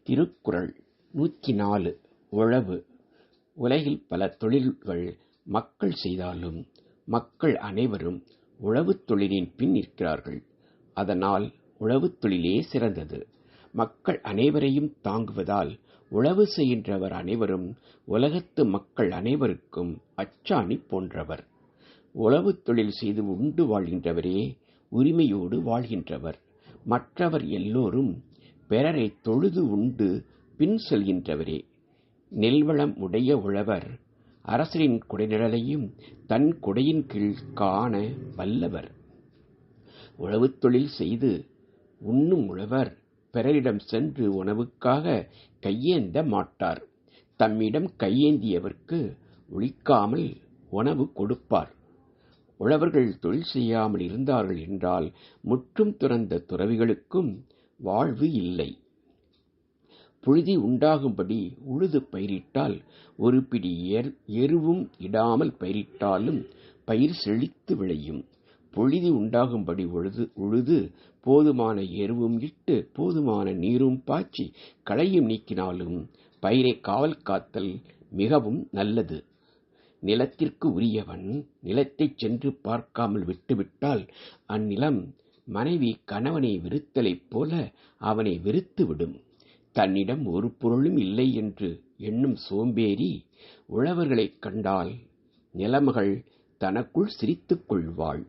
திருக்குறள் 104 உழவு. உலகில் பல தொழில்கள் மக்கள் செய்தாலும் மக்கள் அனைவரும் உழவுத் தொழிலின் பின் நிற்கிறார்கள். அதனால் உழவுத் தொழிலே சிறந்தது. மக்கள் அனைவரையும் தாங்குவதால் உழவு செய்கின்றவர் அனைவரும் உலகத்து மக்கள் அனைவருக்கும் அச்சாணி போன்றவர். உழவுத் தொழில் செய்து உண்டு வாழ்கின்றவரே உரிமையோடு வாழ்கின்றவர். மற்றவர் எல்லோரும் பிறரை தொழுது உண்டு பின் செல்கின்றவரே. நெல்வளம் உடைய உழவர் அரசரின் குடைநிழலையும் தன் குடையின் கீழ் காண வல்லவர். உழவுத் தொழில் செய்து உண்ணும் உழவர் பிறரிடம் சென்று உணவுக்காக கையேந்த மாட்டார். தம்மிடம் கையேந்தியவர்க்கு ஒழிக்காமல் உணவு கொடுப்பார். உழவர்கள் தொழில் செய்யாமல் இருந்தார்கள் என்றால் முற்றும் துறந்த துறவிகளுக்கும் வாழ்வு இல்லை. புழுதி உண்டாகும்படி உழுது பயிரிட்டால் ஒரு பிடி எருவும் இடாமல் பயிரிட்டாலும் பயிர் செழித்து விளையும். புழுதி உண்டாகும்படி உழுது போதுமான எருவும் இட்டு போதுமான நீரும் பாய்ச்சி களையும் நீக்கினாலும் பயிரை காவல் காத்தல் மிகவும் நல்லது. நிலத்திற்கு உரியவன் நிலத்தைச் சென்று பார்க்காமல் விட்டுவிட்டால் அந்நிலம் மனைவி கணவனை வெறுத்தலைப் போல அவனை வெறுத்துவிடும். தன்னிடம் ஒரு பொருளும் இல்லை என்று எண்ணும் சோம்பேறி உழவர்களைக் கண்டால் நிலமகள் தனக்குள் சிரித்துக் கொள்வாள்.